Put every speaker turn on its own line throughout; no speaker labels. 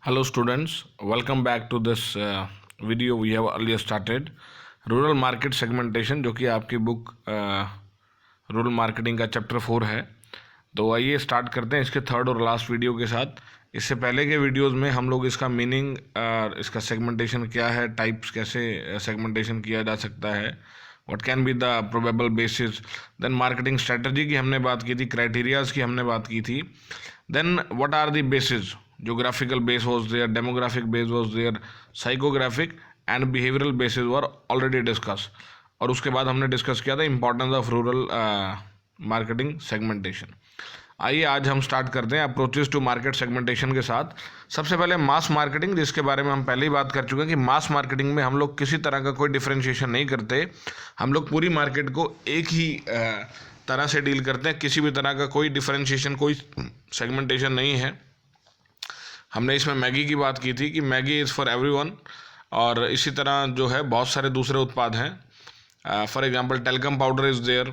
Hello students, welcome back to this video we have earlier started. Rural market segmentation जो कि आपकी book rural marketing का chapter 4 है। तो आइए स्टार्ट करते हैं इसके थर्ड और लास्ट वीडियो के साथ। इससे पहले के वीडियोस में हम लोग इसका मीनिंग, इसका सेगमेंटेशन क्या है, टाइप्स कैसे सेगमेंटेशन किया जा सकता है, what can be the probable basis, then marketing strategy की हमने बात की थी, क्राइटेरियाज की हमने बात की थी, then what are the basis, geographical base was there, demographic base was there, psychographic and behavioral bases were already discussed। और उसके बाद हमने डिस्कस किया था importance of rural marketing segmentation. आइए आज हम स्टार्ट करते हैं अप्रोचेस टू मार्केट सेगमेंटेशन के साथ। सबसे पहले मास मार्केटिंग, जिसके बारे में हम पहले ही बात कर चुके हैं कि मास मार्केटिंग में हम लोग किसी तरह का कोई डिफ्रेंशिएशन नहीं करते। हम लोग पूरी मार्केट को एक ही तरह से डील करते हैं, किसी भी तरह का कोई डिफ्रेंशिएशन, कोई सेगमेंटेशन नहीं है। हमने इसमें मैगी की बात की थी कि मैगी इज़ फॉर एवरीवन, और इसी तरह जो है बहुत सारे दूसरे उत्पाद हैं। For example talcum powder is there,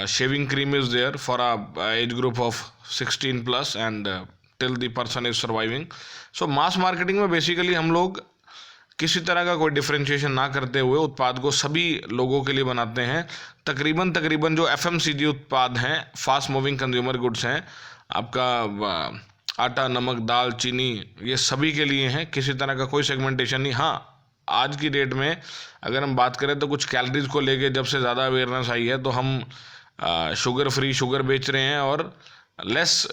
shaving cream is there for a age group of 16 plus and till the person is surviving. So mass marketing में बेसिकली हम लोग किसी तरह का कोई डिफ्रेंशिएशन ना करते हुए उत्पाद को सभी लोगों के लिए बनाते हैं। तकरीबन जो FMCG उत्पाद हैं, फास्ट मूविंग कंज्यूमर गुड्स हैं, आपका आटा, नमक, दाल, चीनी, ये सभी के लिए हैं, किसी तरह का कोई सेगमेंटेशन नहीं। हाँ, आज की डेट में अगर हम बात करें तो कुछ कैलोरीज को लेके जब से ज़्यादा अवेयरनेस आई है तो हम शुगर फ्री शुगर बेच रहे हैं, और लेस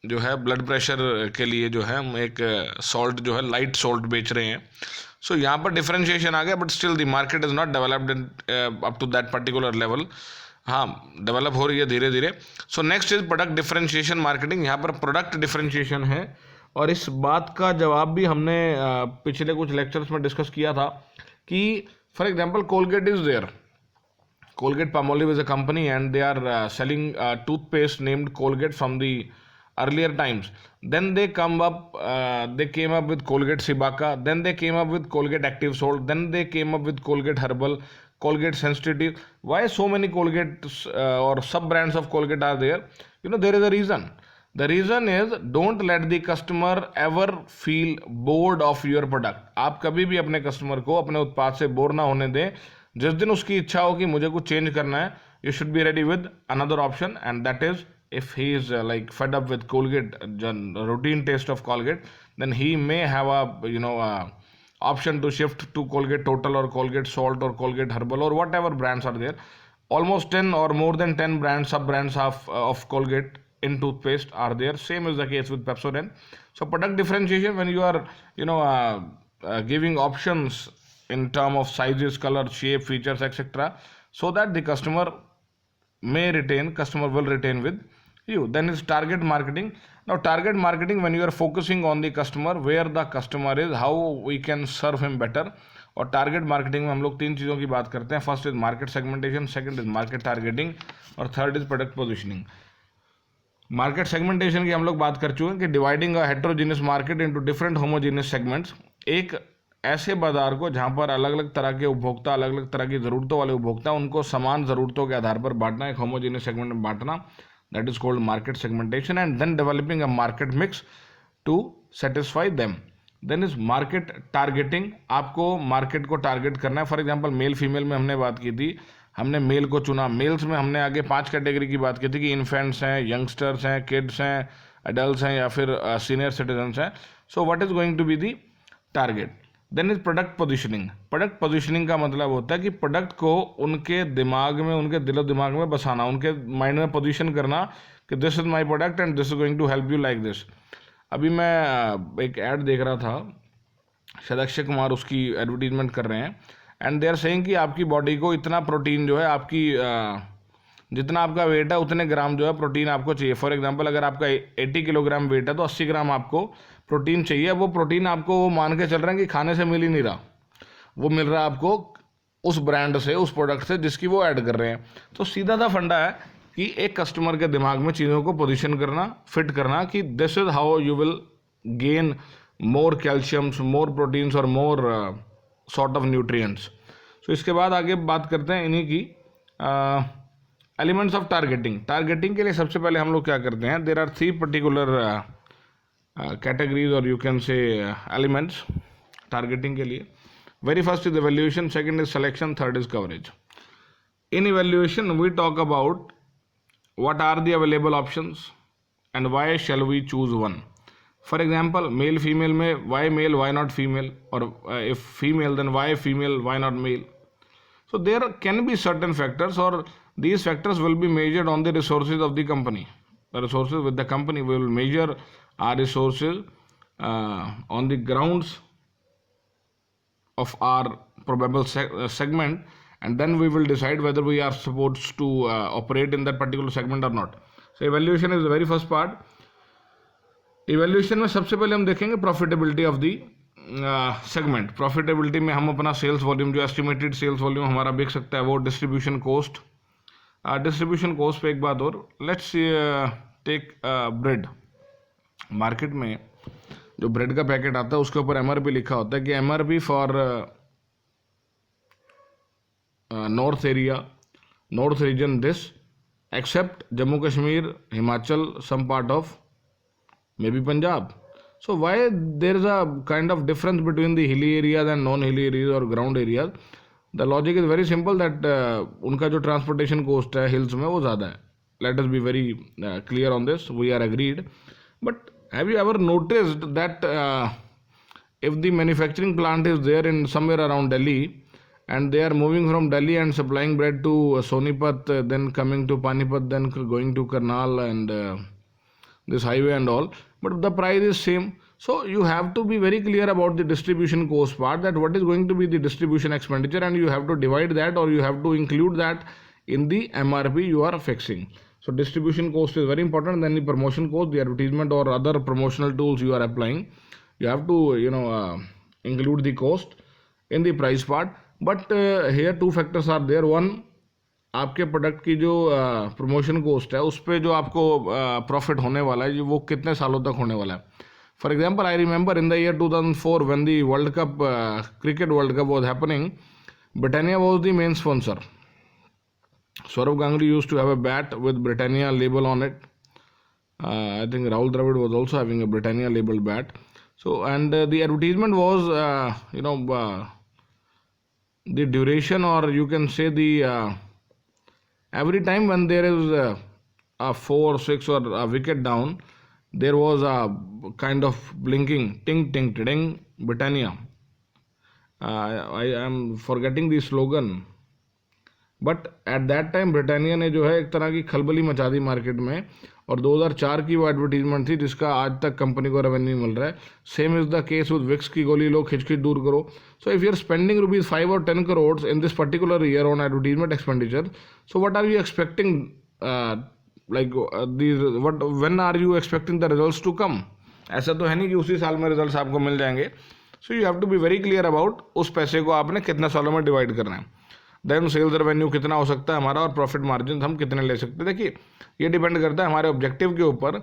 जो है ब्लड प्रेशर के लिए जो है हम एक सॉल्ट जो है लाइट सॉल्ट बेच रहे हैं। सो यहाँ पर डिफ्रेंशिएशन आ गया, but still the market is not developed up to that particular level. हाँ, डेवलप हो रही है धीरे धीरे। So next is product differentiation marketing. यहाँ पर प्रोडक्ट डिफरेंशिएशन है, और इस बात का जवाब भी हमने पिछले कुछ लेक्चर्स में डिस्कस किया था कि for example Colgate is there, Colgate Palmolive is a company and they are selling toothpaste named Colgate from the earlier times. Then they came up with Colgate Cibaca, then they came up with Colgate Active Salt, then they came up with Colgate Herbal, Colgate Sensitive. Why so many Colgate or sub brands of Colgate are there? There is a reason. The reason is don't let the customer ever feel bored of your product. आप कभी भी अपने customer को अपने उत्पाद से bore ना होने दें। जिस दिन उसकी इच्छा हो कि मुझे कुछ चेंज करना है, you should be ready with another option, and that is if he is like fed up with Colgate, routine taste of Colgate, then he may have a option to shift to Colgate Total or Colgate Salt or Colgate Herbal or whatever brands are there. Almost 10 or more than 10 brands, sub brands of Colgate in toothpaste are there. Same is the case with Pepsodent. So product differentiation, when you are giving options in term of sizes, color, shape, features, etc., so that the customer will retain with you. Then is target marketing. Now target marketing, when you are focusing on the customer, where the customer is, how we can serve him better. और target marketing में हम लोग तीन चीज़ों की बात करते हैं। First is market segmentation, second is market targeting, और third is product positioning. Market segmentation की हम लोग बात कर चुके हैं कि dividing a heterogeneous market into different homogeneous segments. एक ऐसे बाजार को जहां पर अलग अलग तरह के उपभोक्ता, अलग अलग तरह की ज़रूरतों वाले उपभोक्ता, उनको समान ज़रूरतों के आधार पर बांटना, एक होमोजीनियस सेगमेंट में बांटना, that is called market segmentation. And then developing a market mix to satisfy them. Then is market targeting, आपको मार्केट को टारगेट करना है। फॉर एग्जाम्पल मेल फीमेल में हमने बात की थी, हमने मेल को चुना। मेल्स में हमने आगे 5 कैटेगरी की बात की थी कि इन्फेंट्स हैं, यंगस्टर्स हैं, किड्स हैं, एडल्ट हैं, या फिर सीनियर सिटीजन्स हैं। So what is going to be the target. Then is product positioning. Product positioning का मतलब होता है कि प्रोडक्ट को उनके दिमाग में, उनके दिलो दिमाग में बसाना, उनके माइंड में पोजीशन करना कि this is my product and this is going to help you like this. अभी मैं एक ऐड देख रहा था, शायद अक्षय कुमार उसकी एडवर्टीजमेंट कर रहे हैं, एंड दे आर सेइंग कि आपकी बॉडी को इतना प्रोटीन जो है, आपकी जितना आपका वेट है उतने ग्राम जो है प्रोटीन आपको चाहिए। फॉर एग्जांपल अगर आपका 80 किलोग्राम वेट है तो 80 ग्राम आपको प्रोटीन चाहिए। वो प्रोटीन आपको वो मान के चल रहे हैं कि खाने से मिल ही नहीं रहा, वो मिल रहा है आपको उस ब्रांड से, उस प्रोडक्ट से जिसकी वो ऐड कर रहे हैं। तो सीधा सा फंडा है कि एक कस्टमर के दिमाग में चीज़ों को पोजीशन करना, फिट करना कि this is how you will gain more calciums, more proteins और मोर सॉर्ट ऑफ न्यूट्रिएंट्स। सो इसके बाद आगे बात करते हैं इन्हीं की एलिमेंट्स ऑफ टारगेटिंग। टारगेटिंग के लिए सबसे पहले हम लोग क्या करते हैं, देयर आर 3 पर्टिकुलर कैटेगरीज और यू कैन से एलिमेंट्स टारगेटिंग के लिए. Very first is evaluation, second is selection, third is coverage. In evaluation we talk about what are the available options and why shall we choose one. For example, male female में why male, why not female, or if female then why female, why not male. So there can be certain factors, or these factors will be measured on the resources of the company. The resources with the company, we will measure our resources on the grounds of our probable segment, and then we will decide whether we are supposed to operate in that particular segment or not. So evaluation is the very first part. Evaluation में सबसे पहले हम देखेंगे profitability of the segment. Profitability में हम अपना sales volume, जो estimated sales volume हमारा बिक सकता है, वो डिस्ट्रीब्यूशन कॉस्ट. डिस्ट्रीब्यूशन कॉस्ट पे एक बात और, लेट्स टेक ब्रेड. मार्केट में जो ब्रेड का पैकेट आता है उसके ऊपर एमआरपी लिखा होता है कि MRP for north area, north region this, except Jammu Kashmir, Himachal, some part of maybe Punjab. So why there is a kind of difference between the hilly areas and non-hilly areas or ground areas? The logic is very simple that उनका जो transportation cost है hills में वो ज़्यादा है. Let us be very clear on this. We are agreed. But have you ever noticed that if the manufacturing plant is there in somewhere around Delhi, and they are moving from Delhi and supplying bread to Sonipat, then coming to Panipat, then going to Karnal and this highway and all, but the price is same. So you have to be very clear about the distribution cost part, that what is going to be the distribution expenditure, and you have to divide that, or you have to include that in the MRP you are fixing. So distribution cost is very important. Then the promotion cost, the advertisement or other promotional tools you are applying, you have to include the cost in the price part. But here two factors are there. One, आपके product की जो promotion coast है उस पर जो आपको profit होने वाला है वो कितने सालों तक होने वाला है. For example, I remember in the year 2004 when the world cup, cricket world cup was happening, Britannia was the main sponsor. Sourav Ganguly used to have a bat with Britannia label on it. I think Rahul Dravid was also having a Britannia labelled bat. So and the advertisement was the duration, और you can say the every time when there is a 4, 6 or a wicket down, there was a kind of blinking ting ting ting Britannia. I am forgetting the slogan, but at that time Britannia ने जो है एक तरह की खलबली मचा दी market में, और 2004 की वो एडवर्टीजमेंट थी जिसका आज तक कंपनी को रेवेन्यू मिल रहा है. Same is the case with Vicks की गोली लो खिच खिच दूर करो. So if you are spending rupees 5 or 10 crores in this particular year on advertisement expenditure, so what are you expecting, like what when are you expecting the results to come? ऐसा तो है नहीं कि उसी साल में रिजल्ट्स आपको मिल जाएंगे. So you have to be very clear about उस पैसे को आपने कितने सालों में डिवाइड करना है. देन सेल्स रेवेन्यू कितना हो सकता है हमारा, और प्रॉफिट मार्जिन हम कितने ले सकते हैं. देखिए, ये डिपेंड करता है हमारे ऑब्जेक्टिव के ऊपर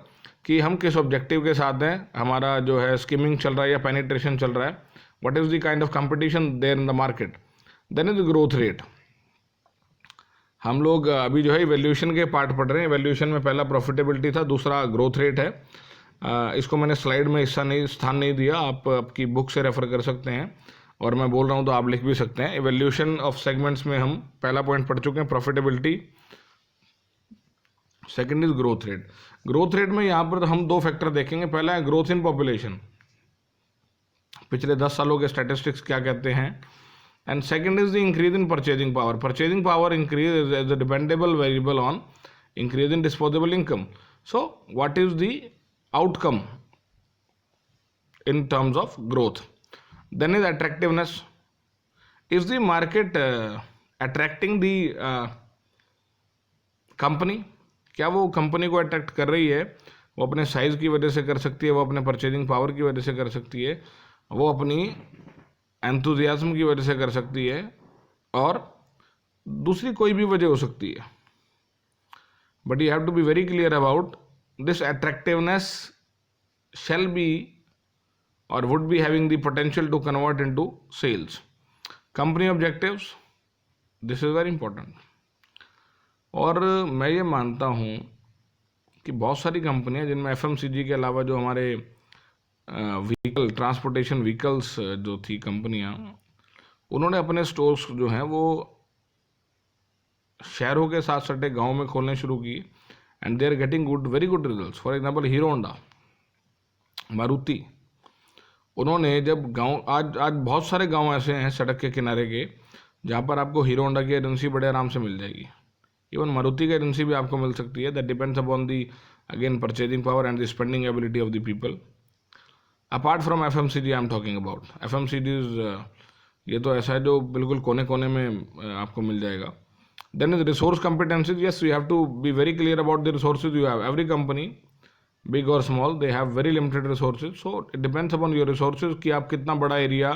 कि हम किस ऑब्जेक्टिव के साथ हैं. हमारा जो है स्कीमिंग चल रहा है या पेनिट्रेशन चल रहा है, what is the kind of competition there in the market. Then is growth rate. हम लोग अभी जो है वैल्यूएशन के पार्ट पढ़ रहे हैं. वैल्यूएशन में पहला प्रॉफिटेबिलिटी था, दूसरा ग्रोथ रेट है. इसको मैंने स्लाइड में स्थान नहीं दिया, आप आपकी बुक से रेफर कर सकते हैं, और मैं बोल रहा हूँ तो आप लिख भी सकते हैं. इवैल्यूएशन ऑफ सेगमेंट्स में हम पहला पॉइंट पढ़ चुके हैं, profitability. Second is growth rate. Growth rate में यहाँ पर हम दो फैक्टर देखेंगे. पहला है ग्रोथ इन पॉपुलेशन, पिछले 10 सालों के स्टैटिस्टिक्स क्या कहते हैं. And second is the increase in purchasing power. Purchasing power increase as a dependable variable on increase in disposable income. So what is the outcome in terms of growth. Then is attractiveness. Is the market attracting the company? क्या वो company को attract कर रही है? वो अपने size की वजह से कर सकती है, वो अपने परचेजिंग पावर की वजह से कर सकती है, वो अपनी एंथुजियाज्म की वजह से कर सकती है, और दूसरी कोई भी वजह हो सकती है. But you have to be very clear about this attractiveness shall be or would be having the potential to convert into sales. Company objectives, this is very important. और मैं ये मानता हूँ कि बहुत सारी कंपनियां जिनमें FMCG के अलावा जो हमारे व्हीकल ट्रांसपोर्टेशन व्हीकल्स जो थी कंपनियां, उन्होंने अपने स्टोर्स जो हैं वो शहरों के साथ सटे गांव में खोलने शुरू किए and they are getting very good results. For example Hero Honda, Maruti, उन्होंने जब गांव, आज बहुत सारे गांव ऐसे हैं सड़क के किनारे के जहां पर आपको हीरो होंडा की एजेंसी बड़े आराम से मिल जाएगी। इवन मारुति की एजेंसी भी आपको मिल सकती है। That depends upon the again purchasing power and the spending ability of the people. Apart from FMCG I am talking about FMCGs, ये तो ऐसा है जो बिल्कुल कोने कोने में आपको मिल जाएगा। Then is resource competencies, yes you have to be very clear about the resources you have. Every company big और small they have very limited resources, so it depends upon your resources कि आप कितना बड़ा area,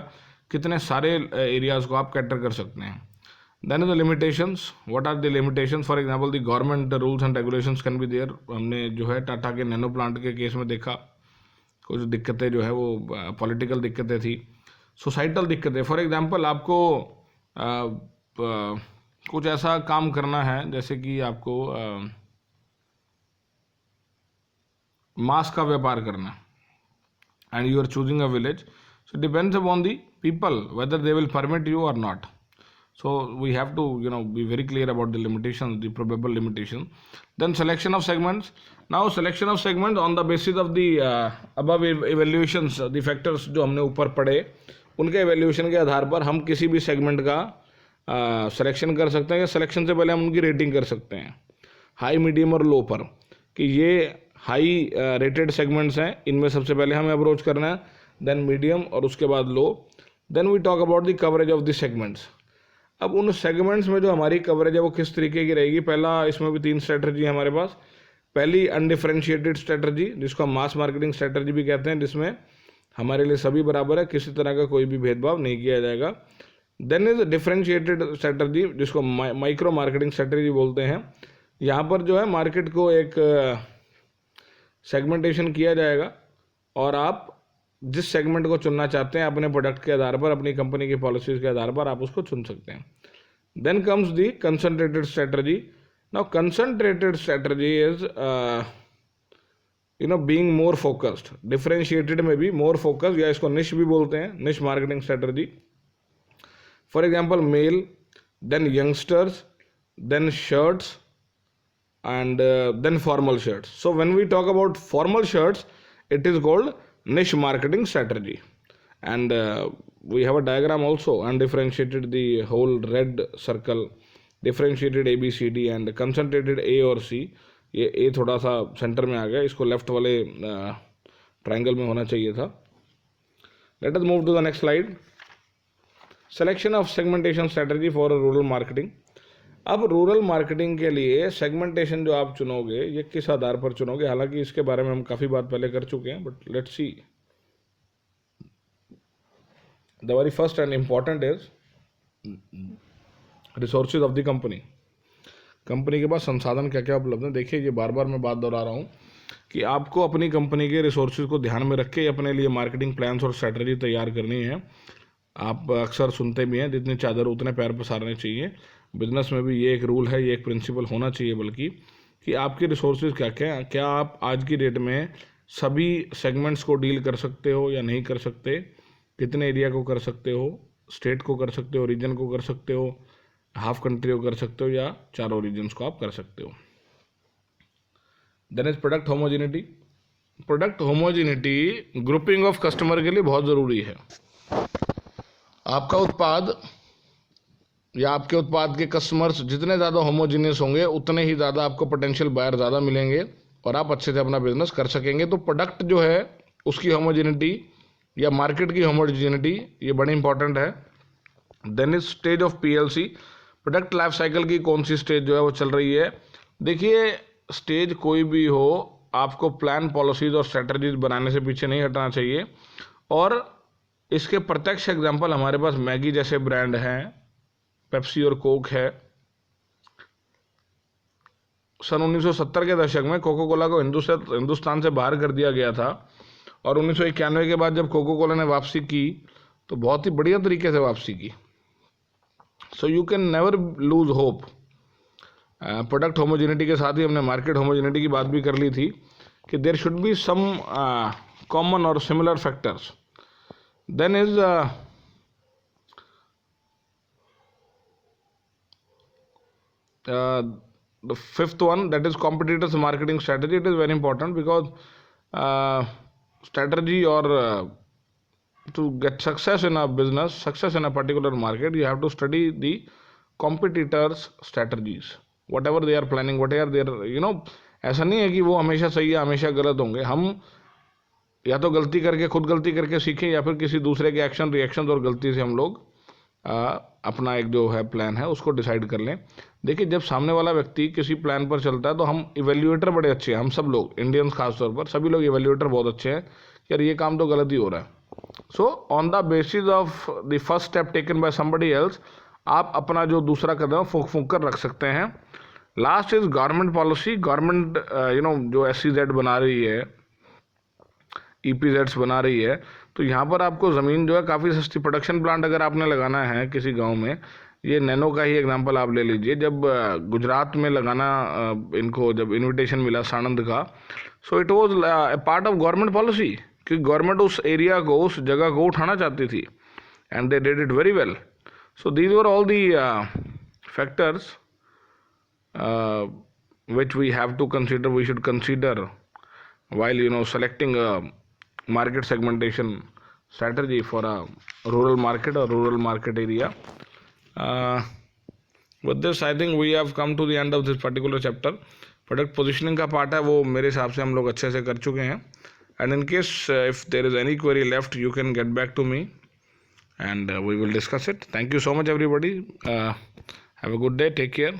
कितने सारे areas को आप cater कर सकते हैं। Then is the limitations, what are the limitations? For example the government rules and regulations can be there. हमने जो है टाटा के नैनो प्लांट के केस में देखा कुछ दिक्कतें जो है वो पॉलिटिकल दिक्कतें थी, सोसाइटल दिक्कतें। फॉर एग्जांपल आपको कुछ ऐसा काम करना है जैसे कि आपको मांस का व्यापार करना and you are choosing a village, so depends upon the people whether they will permit you or not. So we have to be very clear about the limitations, the probable limitations. Then selection of segments. Now selection of segments on the basis of the above evaluations, the factors जो हमने ऊपर पढ़े उनके evaluation के आधार पर हम किसी भी segment का selection कर सकते हैं, या selection से पहले हम उनकी rating कर सकते हैं हाई, मीडियम और लो पर, कि ये हाई रेटेड सेगमेंट्स हैं, इनमें सबसे पहले हमें अप्रोच करना है, देन मीडियम और उसके बाद low. Then we talk about the coverage of the segments. अब उन सेगमेंट्स में जो हमारी कवरेज है वो किस तरीके की रहेगी? पहला, इसमें भी 3 स्ट्रेटजी है हमारे पास। पहली अनडिफरेंशिएटेड स्ट्रेटजी, जिसको हम मास मार्केटिंग स्ट्रेटजी भी कहते हैं, जिसमें हमारे लिए सभी बराबर है, किसी तरह का कोई भी भेदभाव नहीं किया जाएगा। देन इज डिफरेंशिएटेड स्ट्रेटजी, जिसको माइक्रो मार्केटिंग स्ट्रेटजी बोलते हैं। यहाँ पर जो है मार्केट को एक सेगमेंटेशन किया जाएगा और आप जिस सेगमेंट को चुनना चाहते हैं अपने प्रोडक्ट के आधार पर, अपनी कंपनी की पॉलिसीज के आधार पर आप उसको चुन सकते हैं। Then comes the concentrated strategy. Now concentrated strategy is being more focused. Differentiated में भी मोर फोकस्ड, या इसको निश भी बोलते हैं, niche marketing strategy. For example male, then youngsters, then shirts and then formal shirts. So when we talk about formal shirts, it is called niche marketing strategy. And we have a diagram also, undifferentiated the whole red circle, differentiated ABCD and concentrated A और C. ये A थोड़ा सा centre में आ गया, इसको left वाले triangle में होना चाहिए था। Let us move to the next slide. Selection of segmentation strategy for rural marketing. अब रूरल मार्केटिंग के लिए सेगमेंटेशन जो आप चुनोगे ये किस आधार पर चुनोगे? हालांकि इसके बारे में हम काफ़ी बात पहले कर चुके हैं, but let's see. The very first and important is resources of the company. Company के पास संसाधन क्या क्या उपलब्ध हैं? देखिए, ये बार बार मैं बात दोहरा रहा हूँ कि आपको अपनी कंपनी के रिसोर्सेज को ध्यान में रख के अपने लिए मार्केटिंग प्लान्स और स्ट्रेटजी तैयार करनी है। आप अक्सर सुनते भी हैं, जितनी चादर उतने पैर पसारने चाहिए। बिजनेस में भी ये एक रूल है, ये एक प्रिंसिपल होना चाहिए बल्कि, कि आपके रिसोर्सेज क्या क्या, क्या आप आज की डेट में सभी सेगमेंट्स को डील कर सकते हो या नहीं कर सकते, कितने एरिया को कर सकते हो, स्टेट को कर सकते हो, रीजन को कर सकते हो, हाफ कंट्री को कर सकते हो, या चारों रीजन्स को आप कर सकते हो। Then is product homogeneity. Product homogeneity grouping of customer के लिए बहुत ज़रूरी है। आपका उत्पाद या आपके उत्पाद के कस्टमर्स जितने ज़्यादा होमोजीनियस होंगे उतने ही ज़्यादा आपको पोटेंशियल बायर ज़्यादा मिलेंगे और आप अच्छे से अपना बिजनेस कर सकेंगे। तो प्रोडक्ट जो है उसकी होमोजेनिटी या मार्केट की होमोजेनिटी ये बड़ी इंपॉर्टेंट है। Then is stage of PLC। Product life cycle की कौन सी स्टेज जो है वो चल रही है? देखिए, स्टेज कोई भी हो, आपको प्लान, पॉलिसीज और स्ट्रेटजीज बनाने से पीछे नहीं हटना चाहिए। और इसके प्रत्यक्ष एग्जाम्पल हमारे पास मैगी जैसे ब्रांड हैं, पेप्सी और कोक है। सन 1970 के दशक में कोको कोला को हिंदुस्तान से बाहर कर दिया गया था और 1991 के बाद जब कोको कोला ने वापसी की तो बहुत ही बढ़िया तरीके से वापसी की। So you can never lose hope. Product homogeneity के साथ ही हमने मार्केट होमोजेनिटी की बात भी कर ली थी कि there should be some common or similar factors. Then is the fifth one, that is competitors marketing strategy. It is very important because strategy or to get success in a business, success in a particular market, you have to study the competitors strategies, whatever they are planning, whatever they are, ऐसा नहीं है कि वो हमेशा सही है हमेशा गलत होंगे. हम या तो गलती करके खुद गलती करके सीखें या फिर किसी दूसरे के एक्शन रिएक्शन और गलती से हम लोग अपना एक जो है प्लान है उसको डिसाइड कर लें. देखिए, जब सामने वाला व्यक्ति किसी प्लान पर चलता है तो हम इवेल्यूएटर बड़े अच्छे हैं, हम सब लोग इंडियंस खासतौर पर सभी लोग इवेल्यूएटर बहुत अच्छे हैं कि यार ये काम तो गलत ही हो रहा है. So on the basis of the first step taken by somebody else आप अपना जो दूसरा कदम फूंक फूंक कर रख सकते हैं. Last is government policy. Government जो SEZ बना रही है, EPZs बना रही है, तो यहाँ पर आपको ज़मीन जो है काफ़ी सस्ती. प्रोडक्शन प्लांट अगर आपने लगाना है किसी गांव में, ये नैनो का ही एग्जांपल आप ले लीजिए. जब गुजरात में लगाना इनको जब इनविटेशन मिला सानंद का, so it was a part of government policy कि गवर्नमेंट उस एरिया को, उस जगह को उठाना चाहती थी and they did it very well. So these were all the factors which we have to consider, we should consider while selecting a market segmentation strategy for a rural market or rural market area. With this I think we have come to the end of this particular chapter. Product positioning का part है वो मेरे हिसाब से हम लोग अच्छे से कर चुके हैं. And in case if there is any query left you can get back to me and we will discuss it. Thank you so much everybody. Have a good day. Take care.